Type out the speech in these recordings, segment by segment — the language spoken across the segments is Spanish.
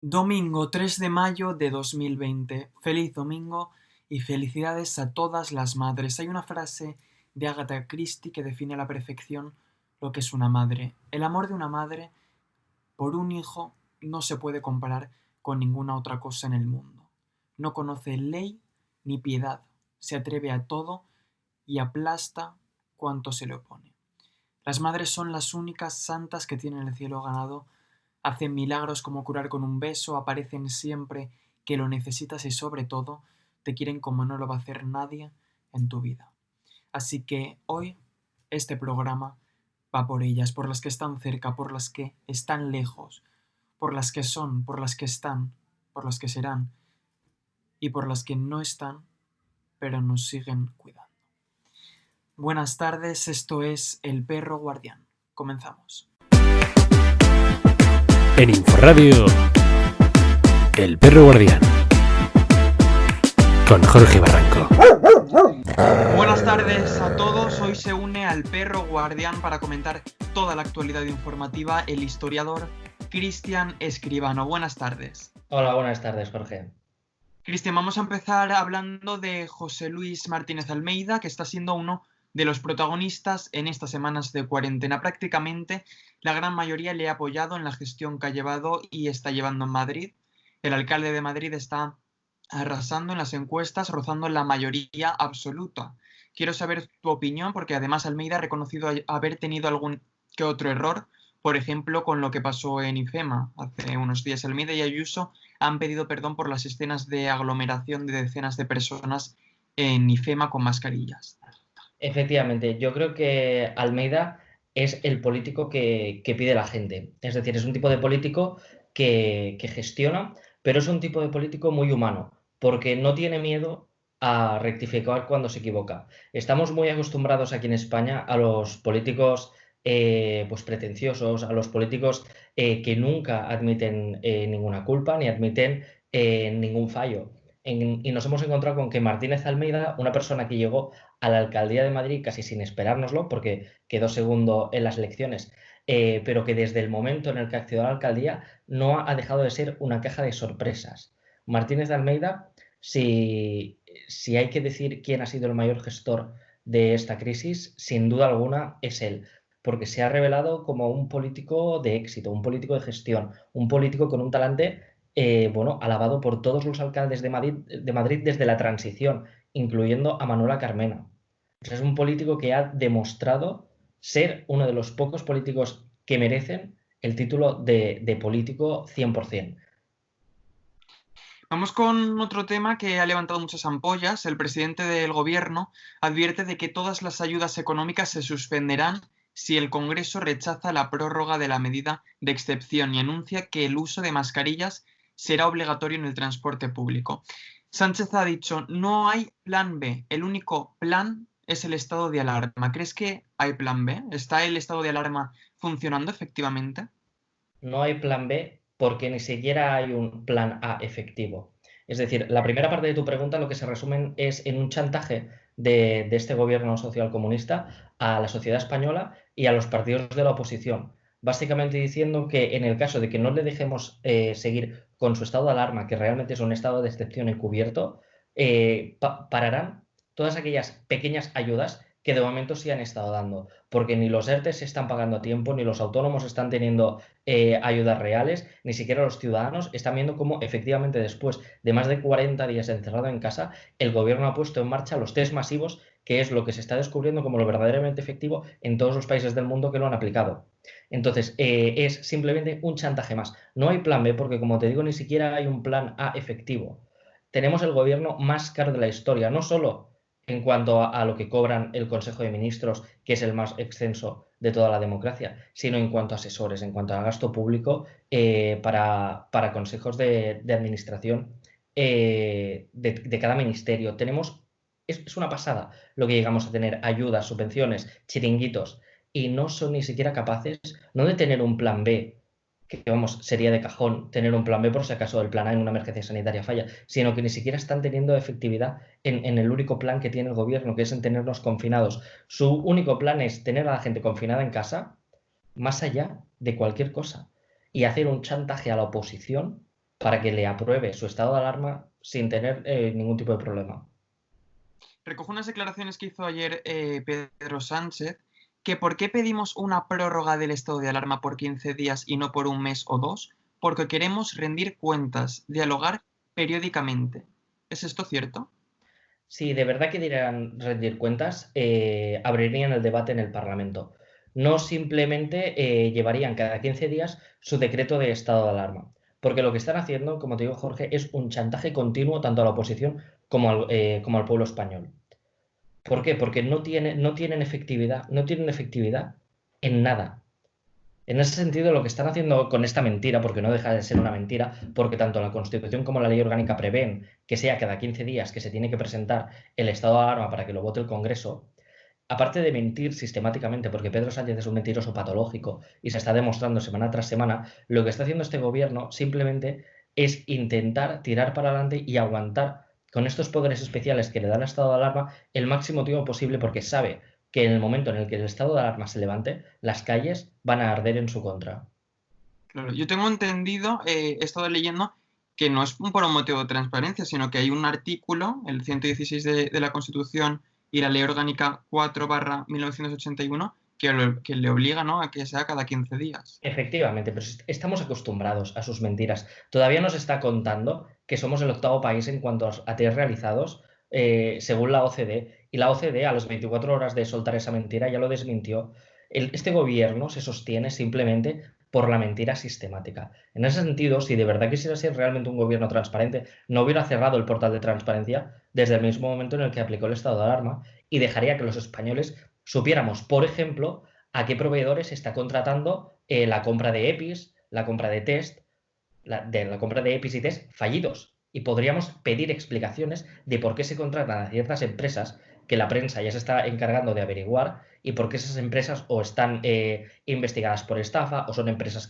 Domingo 3 de mayo de 2020. Feliz domingo y felicidades a todas las madres. Hay una frase de Agatha Christie que define a la perfección lo que es una madre. El amor de una madre por un hijo no se puede comparar con ninguna otra cosa en el mundo. No conoce ley ni piedad. Se atreve a todo y aplasta cuanto se le opone. Las madres son las únicas santas que tienen el cielo ganado. Hacen milagros como curar con un beso, aparecen siempre que lo necesitas y sobre todo te quieren como no lo va a hacer nadie en tu vida. Así que hoy este programa va por ellas, por las que están cerca, por las que están lejos, por las que son, por las que están, por las que serán y por las que no están, pero nos siguen cuidando. Buenas tardes, esto es El Perro Guardián. Comenzamos. En Inforradio, El Perro Guardián, con Jorge Barranco. Buenas tardes a todos, hoy se une al Perro Guardián para comentar toda la actualidad informativa el historiador Cristian Escribano. Buenas tardes. Hola, buenas tardes, Jorge. Cristian, vamos a empezar hablando de José Luis Martínez Almeida, que está siendo uno de los protagonistas en estas semanas de cuarentena. Prácticamente la gran mayoría le ha apoyado en la gestión que ha llevado y está llevando en Madrid. El alcalde de Madrid está arrasando en las encuestas, rozando la mayoría absoluta. Quiero saber tu opinión, porque además Almeida ha reconocido haber tenido algún que otro error, por ejemplo, con lo que pasó en IFEMA hace unos días. Almeida y Ayuso han pedido perdón por las escenas de aglomeración de decenas de personas en IFEMA con mascarillas. Efectivamente, yo creo que Almeida es el político que pide la gente. Es decir, es un tipo de político que gestiona, pero es un tipo de político muy humano, porque no tiene miedo a rectificar cuando se equivoca. Estamos muy acostumbrados aquí en España a los políticos pues pretenciosos, a los políticos que nunca admiten ninguna culpa ni admiten ningún fallo. Y nos hemos encontrado con que Martínez Almeida, una persona que llegó a la alcaldía de Madrid casi sin esperárnoslo, porque quedó segundo en las elecciones, pero que desde el momento en el que accedió a la alcaldía no ha dejado de ser una caja de sorpresas. Martínez de Almeida, si hay que decir quién ha sido el mayor gestor de esta crisis, sin duda alguna es él, porque se ha revelado como un político de éxito, un político de gestión, un político con un talante alabado por todos los alcaldes de Madrid desde la transición, incluyendo a Manuela Carmena. O sea, es un político que ha demostrado ser uno de los pocos políticos que merecen el título de político 100%. Vamos con otro tema que ha levantado muchas ampollas. El presidente del gobierno advierte de que todas las ayudas económicas se suspenderán si el Congreso rechaza la prórroga de la medida de excepción y anuncia que el uso de mascarillas será obligatorio en el transporte público. Sánchez ha dicho, no hay plan B, el único plan es el estado de alarma. ¿Crees que hay plan B? ¿Está el estado de alarma funcionando efectivamente? No hay plan B porque ni siquiera hay un plan A efectivo. Es decir, la primera parte de tu pregunta lo que se resume es en un chantaje de este gobierno socialcomunista a la sociedad española y a los partidos de la oposición. Básicamente diciendo que en el caso de que no le dejemos seguir con su estado de alarma, que realmente es un estado de excepción encubierto, pararán todas aquellas pequeñas ayudas que de momento sí han estado dando, porque ni los ERTE se están pagando a tiempo, ni los autónomos están teniendo ayudas reales, ni siquiera los ciudadanos están viendo cómo efectivamente después de más de 40 días encerrado en casa, el gobierno ha puesto en marcha los test masivos, que es lo que se está descubriendo como lo verdaderamente efectivo en todos los países del mundo que lo han aplicado. Entonces, es simplemente un chantaje más. No hay plan B porque, como te digo, ni siquiera hay un plan A efectivo. Tenemos el gobierno más caro de la historia, no solo en cuanto a lo que cobran el Consejo de Ministros, que es el más extenso de toda la democracia, sino en cuanto a asesores, en cuanto a gasto público para consejos de administración de cada ministerio. Es una pasada lo que llegamos a tener, ayudas, subvenciones, chiringuitos, y no son ni siquiera capaces, no de tener un plan B, que vamos, sería de cajón tener un plan B por si acaso el plan A en una emergencia sanitaria falla, sino que ni siquiera están teniendo efectividad en el único plan que tiene el gobierno, que es en tenernos confinados. Su único plan es tener a la gente confinada en casa, más allá de cualquier cosa, y hacer un chantaje a la oposición para que le apruebe su estado de alarma sin tener ningún tipo de problema. Recojo unas declaraciones que hizo ayer Pedro Sánchez, que por qué pedimos una prórroga del estado de alarma por 15 días y no por un mes o dos, porque queremos rendir cuentas, dialogar periódicamente. ¿Es esto cierto? Si de verdad quisieran rendir cuentas, abrirían el debate en el Parlamento. No simplemente llevarían cada 15 días su decreto de estado de alarma. Porque lo que están haciendo, como te digo, Jorge, es un chantaje continuo tanto a la oposición como al pueblo español. ¿Por qué? Porque no tienen efectividad en nada. En ese sentido, lo que están haciendo con esta mentira, porque no deja de ser una mentira, porque tanto la Constitución como la Ley Orgánica prevén que sea cada 15 días que se tiene que presentar el estado de alarma para que lo vote el Congreso, aparte de mentir sistemáticamente, porque Pedro Sánchez es un mentiroso patológico y se está demostrando semana tras semana, lo que está haciendo este gobierno simplemente es intentar tirar para adelante y aguantar con estos poderes especiales que le dan el estado de alarma el máximo tiempo posible, porque sabe que en el momento en el que el estado de alarma se levante, las calles van a arder en su contra. Claro, yo tengo entendido, he estado leyendo, que no es por un motivo de transparencia, sino que hay un artículo, el 116 de la Constitución y la Ley Orgánica 4/1981, que le obliga, ¿no?, a que sea cada 15 días. Efectivamente, pero estamos acostumbrados a sus mentiras. Todavía nos está contando que somos el octavo país en cuanto a test realizados, según la OCDE, y la OCDE a las 24 horas de soltar esa mentira ya lo desmintió. Este gobierno se sostiene simplemente por la mentira sistemática. En ese sentido, si de verdad quisiera ser realmente un gobierno transparente, no hubiera cerrado el portal de transparencia desde el mismo momento en el que aplicó el estado de alarma y dejaría que los españoles supiéramos, por ejemplo, a qué proveedores está contratando la compra de EPIs, la compra de test, la compra de EPIs y test fallidos. Y podríamos pedir explicaciones de por qué se contratan a ciertas empresas que la prensa ya se está encargando de averiguar y por qué esas empresas o están investigadas por estafa o son empresas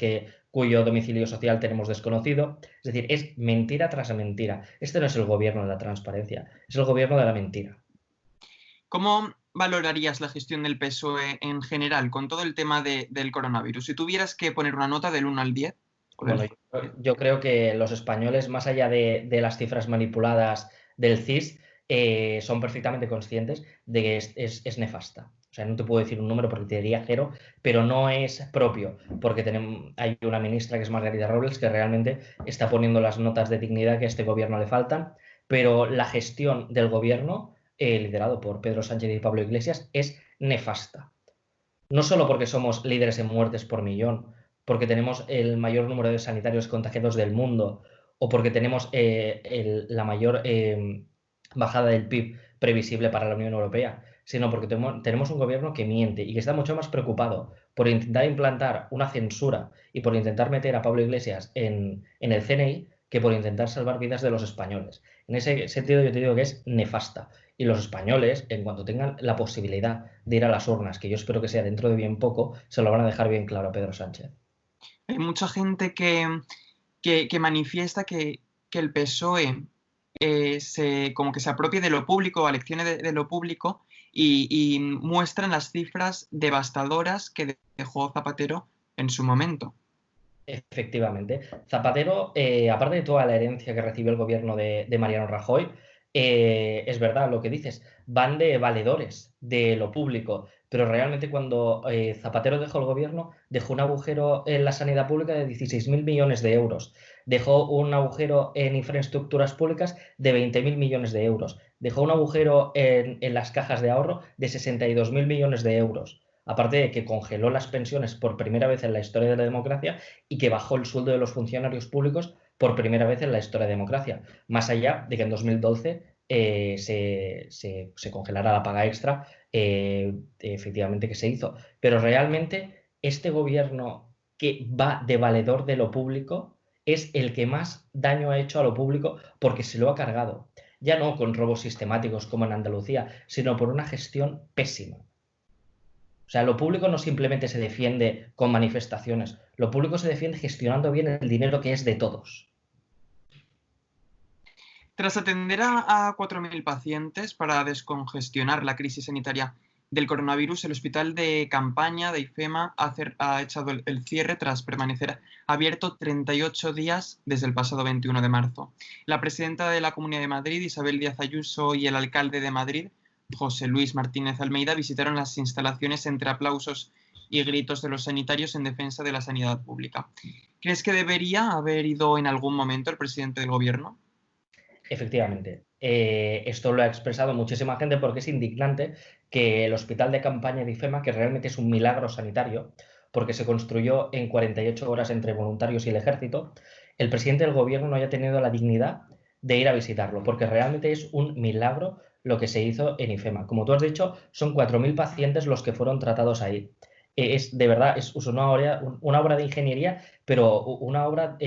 cuyo domicilio social tenemos desconocido. Es decir, es mentira tras mentira. Este no es el gobierno de la transparencia, es el gobierno de la mentira. ¿Cómo valorarías la gestión del PSOE en general con todo el tema del coronavirus? Si tuvieras que poner una nota del 1 al 10. Bueno, yo creo que los españoles, más allá de las cifras manipuladas del CIS, son perfectamente conscientes de que es nefasta. O sea, no te puedo decir un número porque te diría 0, pero no es propio, porque hay una ministra que es Margarita Robles que realmente está poniendo las notas de dignidad que a este gobierno le faltan, pero la gestión del gobierno, liderado por Pedro Sánchez y Pablo Iglesias, es nefasta. No solo porque somos líderes en muertes por millón, porque tenemos el mayor número de sanitarios contagiados del mundo, o porque tenemos la mayor bajada del PIB previsible para la Unión Europea, sino porque tenemos un gobierno que miente y que está mucho más preocupado por intentar implantar una censura y por intentar meter a Pablo Iglesias en el CNI que por intentar salvar vidas de los españoles. En ese sentido yo te digo que es nefasta. Y los españoles, en cuanto tengan la posibilidad de ir a las urnas, que yo espero que sea dentro de bien poco, se lo van a dejar bien claro a Pedro Sánchez. Hay mucha gente que manifiesta que el PSOE como que se apropie de lo público, aleccione de lo público y muestran las cifras devastadoras que dejó Zapatero en su momento. Efectivamente. Zapatero, aparte de toda la herencia que recibió el gobierno de Mariano Rajoy, es verdad lo que dices, van de valedores de lo público, pero realmente cuando Zapatero dejó el gobierno, dejó un agujero en la sanidad pública de 16.000 millones de euros, dejó un agujero en infraestructuras públicas de 20.000 millones de euros, dejó un agujero en las cajas de ahorro de 62.000 millones de euros. Aparte de que congeló las pensiones por primera vez en la historia de la democracia y que bajó el sueldo de los funcionarios públicos por primera vez en la historia de la democracia. Más allá de que en 2012 se congelara la paga extra, efectivamente que se hizo. Pero realmente este gobierno que va de valedor de lo público es el que más daño ha hecho a lo público porque se lo ha cargado. Ya no con robos sistemáticos como en Andalucía, sino por una gestión pésima. O sea, lo público no simplemente se defiende con manifestaciones, lo público se defiende gestionando bien el dinero que es de todos. Tras atender a 4.000 pacientes para descongestionar la crisis sanitaria del coronavirus, el hospital de campaña de IFEMA ha echado el cierre tras permanecer abierto 38 días desde el pasado 21 de marzo. La presidenta de la Comunidad de Madrid, Isabel Díaz Ayuso, y el alcalde de Madrid, José Luis Martínez Almeida, visitaron las instalaciones entre aplausos y gritos de los sanitarios en defensa de la sanidad pública. ¿Crees que debería haber ido en algún momento el presidente del gobierno? Efectivamente. Esto lo ha expresado muchísima gente porque es indignante que el hospital de campaña de IFEMA, que realmente es un milagro sanitario, porque se construyó en 48 horas entre voluntarios y el ejército, el presidente del gobierno no haya tenido la dignidad de ir a visitarlo, porque realmente es un milagro lo que se hizo en IFEMA. Como tú has dicho, son 4.000 pacientes los que fueron tratados ahí. Es de verdad, es una obra de ingeniería, pero una obra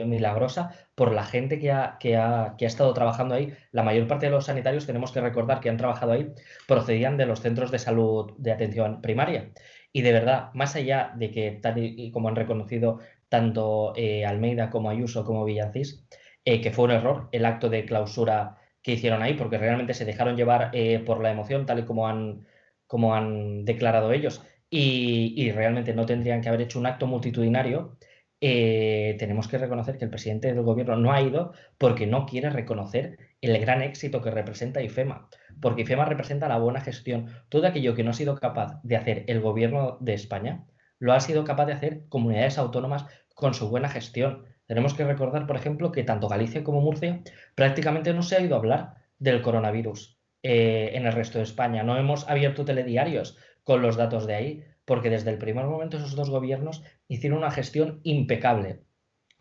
milagrosa por la gente que ha estado trabajando ahí. La mayor parte de los sanitarios, tenemos que recordar que han trabajado ahí, procedían de los centros de salud de atención primaria. Y de verdad, más allá de que, tal y como han reconocido tanto Almeida como Ayuso como Villancís, que fue un error el acto de clausura que hicieron ahí, porque realmente se dejaron llevar por la emoción, tal y como han declarado ellos, y realmente no tendrían que haber hecho un acto multitudinario. Tenemos que reconocer que el presidente del gobierno no ha ido porque no quiere reconocer el gran éxito que representa IFEMA, porque IFEMA representa la buena gestión. Todo aquello que no ha sido capaz de hacer el gobierno de España, lo ha sido capaz de hacer comunidades autónomas con su buena gestión. Tenemos que recordar, por ejemplo, que tanto Galicia como Murcia prácticamente no se ha ido a hablar del coronavirus en el resto de España. No hemos abierto telediarios con los datos de ahí, porque desde el primer momento esos dos gobiernos hicieron una gestión impecable.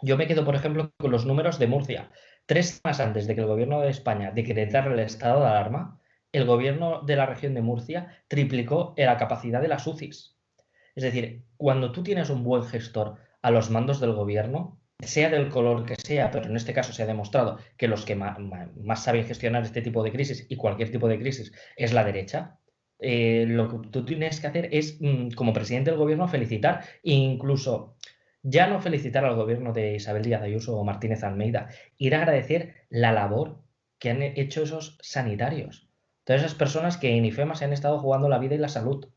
Yo me quedo, por ejemplo, con los números de Murcia. 3 semanas antes de que el gobierno de España decretara el estado de alarma, el gobierno de la región de Murcia triplicó la capacidad de las UCIs. Es decir, cuando tú tienes un buen gestor a los mandos del gobierno, sea del color que sea, pero en este caso se ha demostrado que los que más saben gestionar este tipo de crisis y cualquier tipo de crisis es la derecha. Lo que tú tienes que hacer es, como presidente del gobierno, felicitar e incluso ya no felicitar al gobierno de Isabel Díaz Ayuso o Martínez Almeida, ir a agradecer la labor que han hecho esos sanitarios, todas esas personas que en IFEMA se han estado jugando la vida y la salud.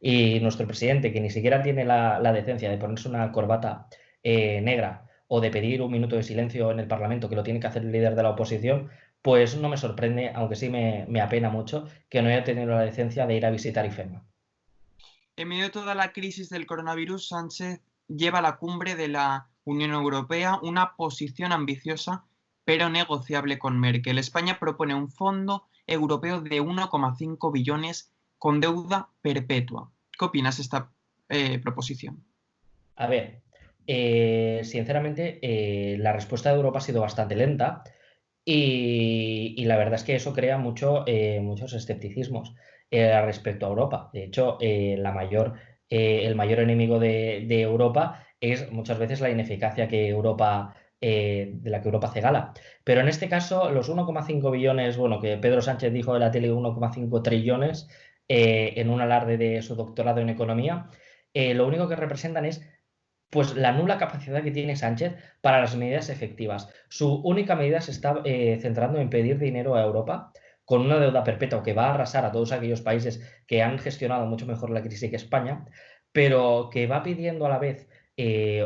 Y nuestro presidente, que ni siquiera tiene la decencia de ponerse una corbata negra o de pedir un minuto de silencio en el Parlamento, que lo tiene que hacer el líder de la oposición, pues no me sorprende, aunque sí me apena mucho, que no haya tenido la decencia de ir a visitar IFEMA. En medio de toda la crisis del coronavirus, Sánchez lleva a la cumbre de la Unión Europea una posición ambiciosa pero negociable con Merkel. España propone un fondo europeo de 1,5 billones con deuda perpetua. ¿Qué opinas de esta proposición? A ver, sinceramente, la respuesta de Europa ha sido bastante lenta y la verdad es que eso crea muchos escepticismos respecto a Europa. De hecho, el mayor enemigo de Europa es muchas veces la ineficacia de la que Europa hace gala. Pero en este caso, los 1,5 billones, bueno, que Pedro Sánchez dijo de la tele 1,5 trillones en un alarde de su doctorado en economía, lo único que representan es pues la nula capacidad que tiene Sánchez para las medidas efectivas. Su única medida se está centrando en pedir dinero a Europa con una deuda perpetua que va a arrasar a todos aquellos países que han gestionado mucho mejor la crisis que España, pero que va pidiendo a la vez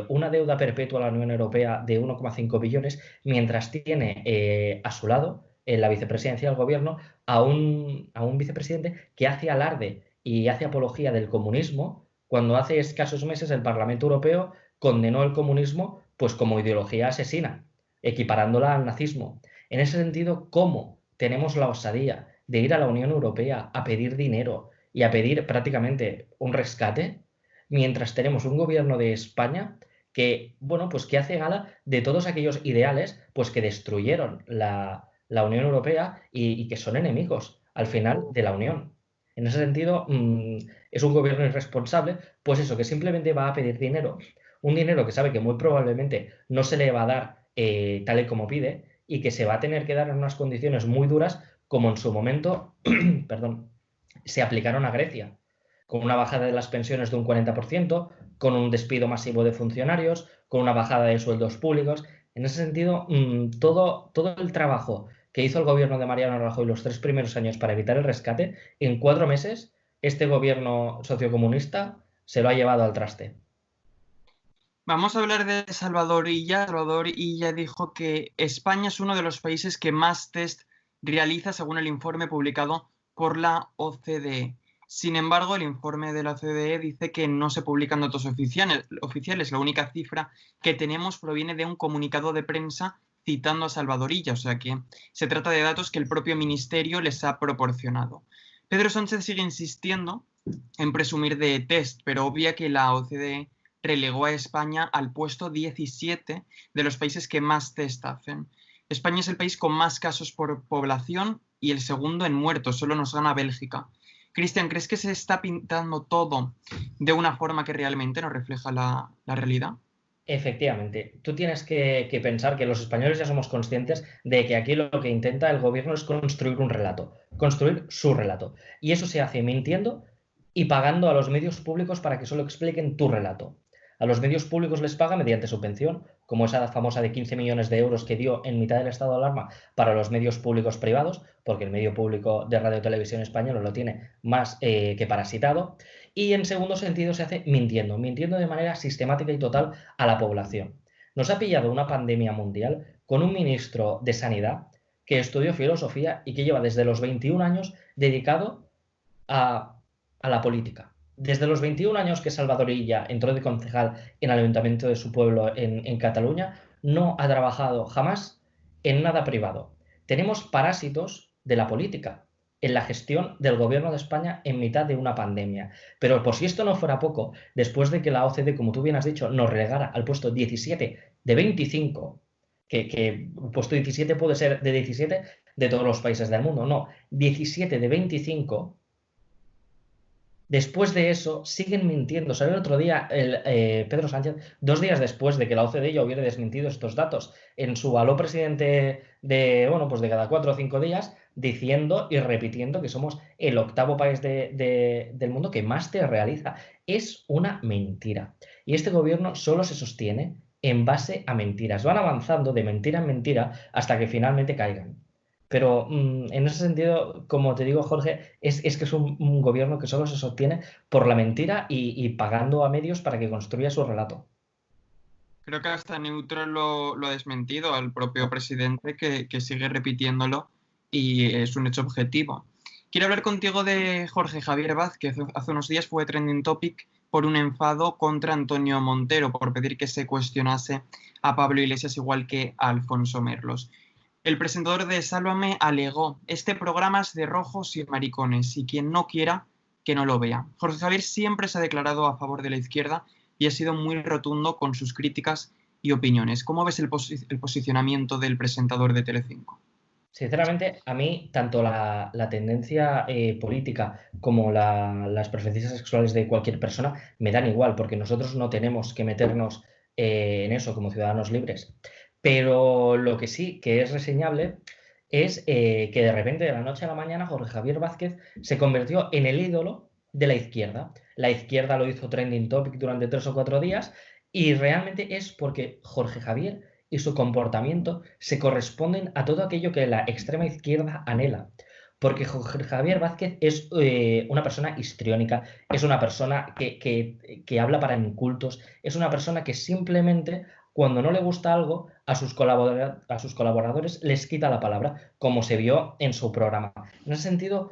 una deuda perpetua a la Unión Europea de 1,5 billones, mientras tiene a su lado, en la vicepresidencia del gobierno, a un vicepresidente que hace alarde y hace apología del comunismo, cuando hace escasos meses el Parlamento Europeo condenó el comunismo pues como ideología asesina, equiparándola al nazismo. En ese sentido, ¿cómo tenemos la osadía de ir a la Unión Europea a pedir dinero y a pedir prácticamente un rescate, mientras tenemos un gobierno de España que, bueno, pues que hace gala de todos aquellos ideales pues que destruyeron la Unión Europea y que son enemigos al final de la Unión? En ese sentido, es un gobierno irresponsable, pues eso, que simplemente va a pedir dinero, un dinero que sabe que muy probablemente no se le va a dar tal y como pide y que se va a tener que dar en unas condiciones muy duras, como en su momento, perdón, se aplicaron a Grecia, con una bajada de las pensiones de un 40%, con un despido masivo de funcionarios, con una bajada de sueldos públicos. En ese sentido, todo el trabajo que hizo el gobierno de Mariano Rajoy los 3 primeros años para evitar el rescate, en 4 meses este gobierno sociocomunista se lo ha llevado al traste. Vamos a hablar de Salvador Illa. Salvador Illa dijo que España es uno de los países que más test realiza según el informe publicado por la OCDE. Sin embargo, el informe de la OCDE dice que no se publican datos oficiales. La única cifra que tenemos proviene de un comunicado de prensa citando a Salvador Illa, o sea que se trata de datos que el propio ministerio les ha proporcionado. Pedro Sánchez sigue insistiendo en presumir de test, pero obvia que la OCDE relegó a España al puesto 17 de los países que más test hacen. España es el país con más casos por población y el segundo en muertos, solo nos gana Bélgica. Cristian, ¿crees que se está pintando todo de una forma que realmente no refleja la realidad? Efectivamente, tú tienes que pensar que los españoles ya somos conscientes de que aquí lo que intenta el gobierno es construir un relato, construir su relato. Y eso se hace mintiendo y pagando a los medios públicos para que solo expliquen tu relato. A los medios públicos les paga mediante subvención, como esa famosa de 15 millones de euros que dio en mitad del estado de alarma para los medios públicos privados, porque el medio público de Radio y Televisión Española lo tiene más que parasitado. Y en segundo sentido se hace mintiendo de manera sistemática y total a la población. Nos ha pillado una pandemia mundial con un ministro de Sanidad que estudió filosofía y que lleva desde los 21 años dedicado a la política. Desde los 21 años que Salvador Illa entró de concejal en el ayuntamiento de su pueblo en Cataluña, no ha trabajado jamás en nada privado. Tenemos parásitos de la política en la gestión del gobierno de España en mitad de una pandemia. Pero por si esto no fuera poco, después de que la OCDE, como tú bien has dicho, nos relegara al puesto 17 de 25, que el puesto 17 puede ser de 17 de todos los países del mundo, no, 17 de 25. Después de eso, siguen mintiendo. Salió el otro día Pedro Sánchez, 2 días después de que la OCDE ya hubiera desmentido estos datos, en su aló presidente de cada 4 o 5 días, diciendo y repitiendo que somos el 8º país del mundo que más test realiza. Es una mentira. Y este gobierno solo se sostiene en base a mentiras. Van avanzando de mentira en mentira hasta que finalmente caigan. Pero en ese sentido, como te digo, Jorge, es que es un gobierno que solo se sostiene por la mentira y pagando a medios para que construya su relato. Creo que hasta Neutral lo ha desmentido al propio presidente, que sigue repitiéndolo y es un hecho objetivo. Quiero hablar contigo de Jorge Javier Vázquez. Hace unos días fue trending topic por un enfado contra Antonio Montero por pedir que se cuestionase a Pablo Iglesias igual que a Alfonso Merlos. El presentador de Sálvame alegó: este programa es de rojos y maricones y quien no quiera, que no lo vea. Jorge Javier siempre se ha declarado a favor de la izquierda y ha sido muy rotundo con sus críticas y opiniones. ¿Cómo ves el posicionamiento del presentador de Telecinco? Sinceramente, a mí tanto la tendencia política como las preferencias sexuales de cualquier persona me dan igual, porque nosotros no tenemos que meternos en eso como ciudadanos libres. Pero lo que sí que es reseñable es que de repente, de la noche a la mañana, Jorge Javier Vázquez se convirtió en el ídolo de la izquierda. La izquierda lo hizo trending topic durante 3 o 4 días y realmente es porque Jorge Javier y su comportamiento se corresponden a todo aquello que la extrema izquierda anhela. Porque Jorge Javier Vázquez es una persona histriónica, es una persona que habla para incultos, es una persona que simplemente, cuando no le gusta algo, a sus colaboradores les quita la palabra, como se vio en su programa. En ese sentido,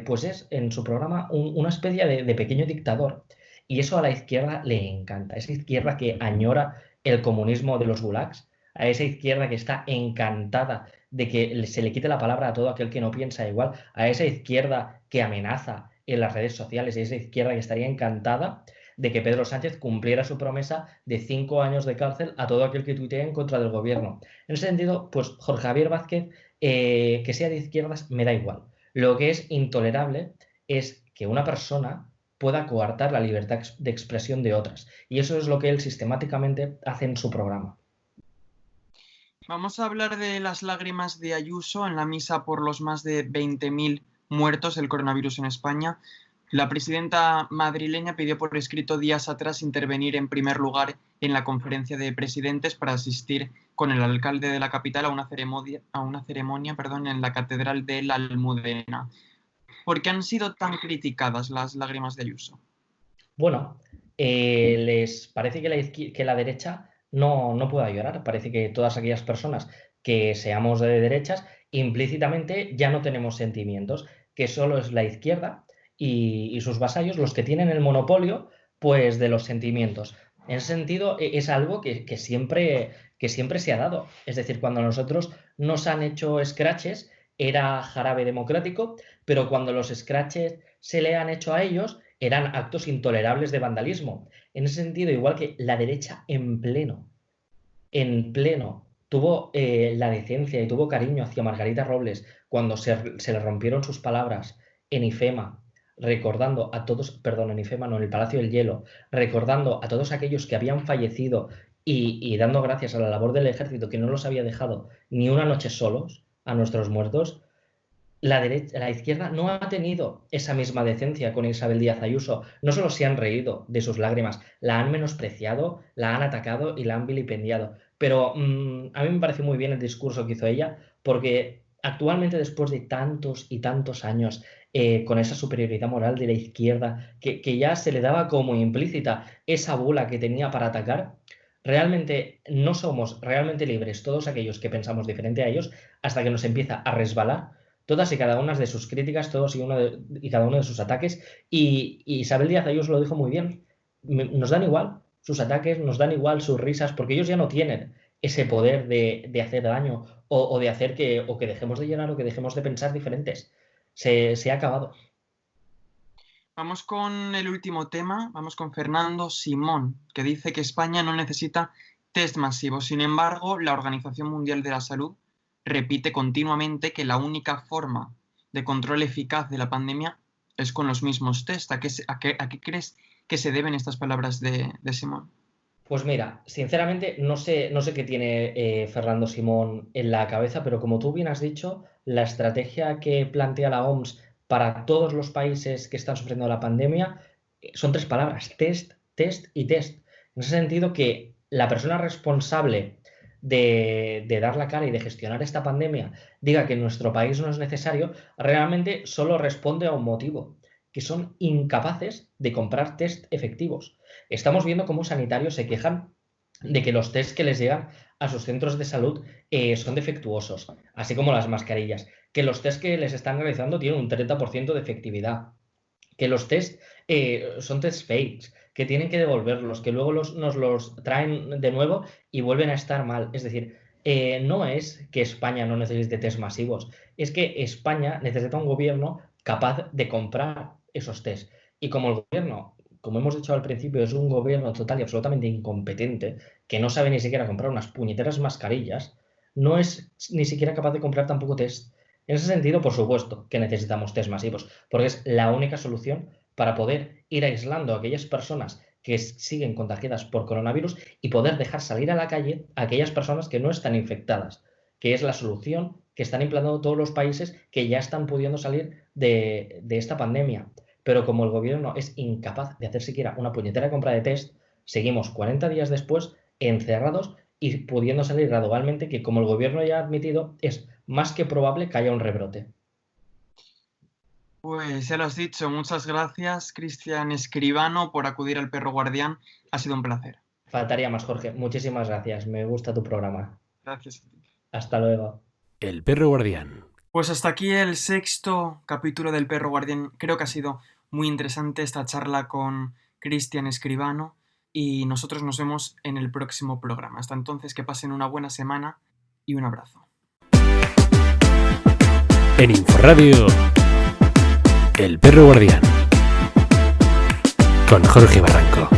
pues es en su programa una especie de pequeño dictador. Y eso a la izquierda le encanta. Esa izquierda que añora el comunismo de los gulags, a esa izquierda que está encantada de que se le quite la palabra a todo aquel que no piensa igual, a esa izquierda que amenaza en las redes sociales, y esa izquierda que estaría encantada de que Pedro Sánchez cumpliera su promesa de 5 años de cárcel a todo aquel que tuitee en contra del gobierno. En ese sentido, pues Jorge Javier Vázquez, que sea de izquierdas, me da igual. Lo que es intolerable es que una persona pueda coartar la libertad de expresión de otras. Y eso es lo que él sistemáticamente hace en su programa. Vamos a hablar de las lágrimas de Ayuso en la misa por los más de 20.000 muertos del coronavirus en España. La presidenta madrileña pidió por escrito días atrás intervenir en primer lugar en la conferencia de presidentes para asistir con el alcalde de la capital a una ceremonia en la Catedral de la Almudena. ¿Por qué han sido tan criticadas las lágrimas de Ayuso? Bueno, les parece que la derecha no pueda llorar. Parece que todas aquellas personas que seamos de derechas, implícitamente ya no tenemos sentimientos, que solo es la izquierda y sus vasallos los que tienen el monopolio, pues, de los sentimientos. En ese sentido, es algo que siempre se ha dado. Es decir, cuando a nosotros nos han hecho scratches, era jarabe democrático, pero cuando los scratches se le han hecho a ellos, eran actos intolerables de vandalismo. En ese sentido, igual que la derecha en pleno, tuvo la decencia y tuvo cariño hacia Margarita Robles cuando se le rompieron sus palabras en IFEMA, recordando a todos, perdón, en IFEMA no, en el Palacio del Hielo, recordando a todos aquellos que habían fallecido y dando gracias a la labor del ejército que no los había dejado ni una noche solos a nuestros muertos. La izquierda no ha tenido esa misma decencia con Isabel Díaz Ayuso. No solo se han reído de sus lágrimas, la han menospreciado, la han atacado y la han vilipendiado. Pero a mí me parece muy bien el discurso que hizo ella, porque actualmente, después de tantos y tantos años con esa superioridad moral de la izquierda, que ya se le daba como implícita esa bula que tenía para atacar, realmente no somos realmente libres todos aquellos que pensamos diferente a ellos hasta que nos empieza a resbalar todas y cada una de sus críticas, todos y cada uno de sus ataques. Y Isabel Díaz Ayuso lo dijo muy bien. Nos dan igual sus ataques, nos dan igual sus risas, porque ellos ya no tienen ese poder de hacer daño o de hacer que dejemos de llorar o que dejemos de pensar diferentes. Se ha acabado. Vamos con el último tema, vamos con Fernando Simón, que dice que España no necesita test masivos. Sin embargo, la Organización Mundial de la Salud repite continuamente que la única forma de control eficaz de la pandemia es con los mismos test. ¿A qué crees que se deben estas palabras de Simón? Pues mira, sinceramente no sé qué tiene Fernando Simón en la cabeza, pero como tú bien has dicho, la estrategia que plantea la OMS para todos los países que están sufriendo la pandemia son 3 palabras: test, test y test. En ese sentido, que la persona responsable de dar la cara y de gestionar esta pandemia diga que en nuestro país no es necesario, realmente solo responde a un motivo: que son incapaces de comprar test efectivos. Estamos viendo cómo sanitarios se quejan de que los test que les llegan a sus centros de salud son defectuosos, así como las mascarillas, que los test que les están realizando tienen un 30% de efectividad, que los test son test fakes, que tienen que devolverlos, que luego nos los traen de nuevo y vuelven a estar mal. Es decir, no es que España no necesite test masivos, es que España necesita un gobierno capaz de comprar esos test. Y como el gobierno, como hemos dicho al principio, es un gobierno total y absolutamente incompetente, que no sabe ni siquiera comprar unas puñeteras mascarillas, no es ni siquiera capaz de comprar tampoco test. En ese sentido, por supuesto, que necesitamos test masivos, porque es la única solución para poder ir aislando a aquellas personas que siguen contagiadas por coronavirus y poder dejar salir a la calle a aquellas personas que no están infectadas, que es la solución que están implantando todos los países que ya están pudiendo salir de esta pandemia. Pero como el gobierno es incapaz de hacer siquiera una puñetera compra de test, seguimos 40 días después encerrados y pudiendo salir gradualmente, que como el gobierno ya ha admitido, es más que probable que haya un rebrote. Pues ya lo has dicho, muchas gracias, Cristian Escribano, por acudir al Perro Guardián. Ha sido un placer. Faltaría más, Jorge. Muchísimas gracias. Me gusta tu programa. Gracias. Hasta luego. El Perro Guardián. Pues hasta aquí el 6º capítulo del Perro Guardián. Creo que ha sido muy interesante esta charla con Cristian Escribano y nosotros nos vemos en el próximo programa. Hasta entonces, que pasen una buena semana y un abrazo. En Inforradio, El Perro Guardián, con Jorge Barranco.